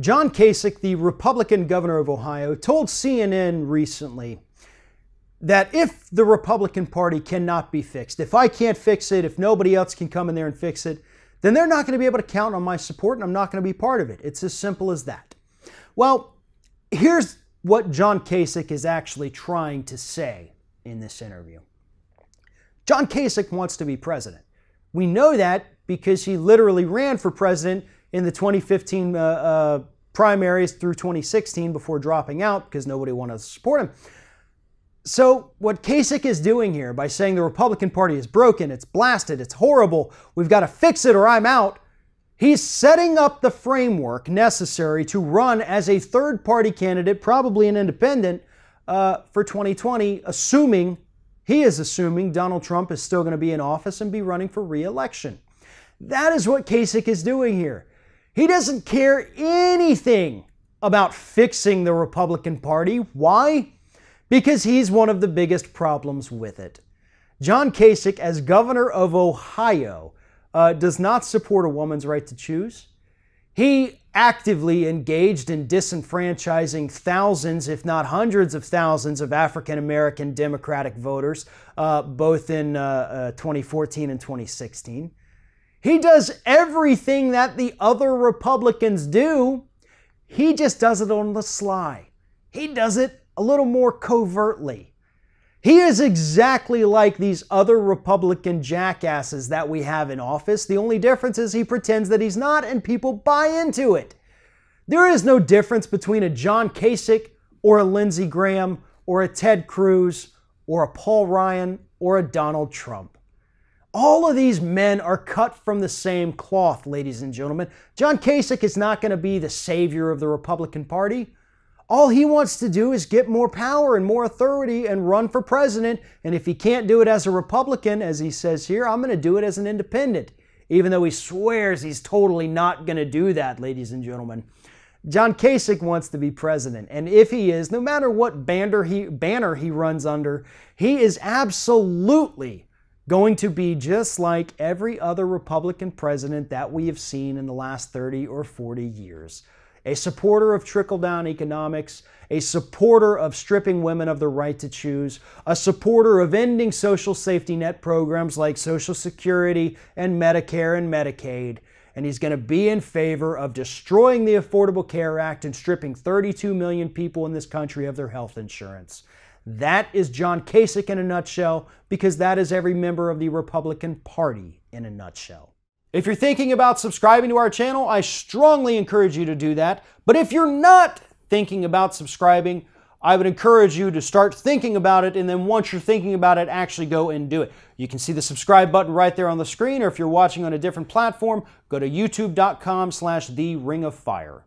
John Kasich, the Republican governor of Ohio, told CNN recently that if the Republican Party cannot be fixed, if I can't fix it, if nobody else can come in there and fix it, then they're not going to be able to count on my support and I'm not going to be part of it. It's as simple as that. Well, here's what John Kasich is actually trying to say in this interview. John Kasich wants to be president. We know that because he literally ran for president in the 2015 primaries through 2016 before dropping out because nobody wanted to support him. So what Kasich is doing here by saying the Republican Party is broken, it's blasted, it's horrible, we've got to fix it or I'm out, he's setting up the framework necessary to run as a third-party candidate, probably an independent, for 2020, he is assuming Donald Trump is still going to be in office and be running for re-election. That is what Kasich is doing here. He doesn't care anything about fixing the Republican Party. Why? Because he's one of the biggest problems with it. John Kasich, as governor of Ohio, does not support a woman's right to choose. He actively engaged in disenfranchising thousands, if not hundreds of thousands, of African-American Democratic voters, both in 2014 and 2016. He does everything that the other Republicans do. He just does it on the sly. He does it a little more covertly. He is exactly like these other Republican jackasses that we have in office. The only difference is he pretends that he's not and people buy into it. There is no difference between a John Kasich or a Lindsey Graham or a Ted Cruz or a Paul Ryan or a Donald Trump. All of these men are cut from the same cloth, ladies and gentlemen. John Kasich is not going to be the savior of the Republican Party. All he wants to do is get more power and more authority and run for president. And if he can't do it as a Republican, as he says here, I'm going to do it as an independent. Even though he swears he's totally not going to do that, ladies and gentlemen. John Kasich wants to be president. And if he is, no matter what banner he runs under, he is absolutely going to be just like every other Republican president that we have seen in the last 30 or 40 years. A supporter of trickle-down economics, a supporter of stripping women of the right to choose, a supporter of ending social safety net programs like Social Security and Medicare and Medicaid, and he's going to be in favor of destroying the Affordable Care Act and stripping 32 million people in this country of their health insurance. That is John Kasich in a nutshell, because that is every member of the Republican Party in a nutshell. If you're thinking about subscribing to our channel, I strongly encourage you to do that. But if you're not thinking about subscribing, I would encourage you to start thinking about it, and then once you're thinking about it, actually go and do it. You can see the subscribe button right there on the screen, or if you're watching on a different platform, go to youtube.com/theringoffire.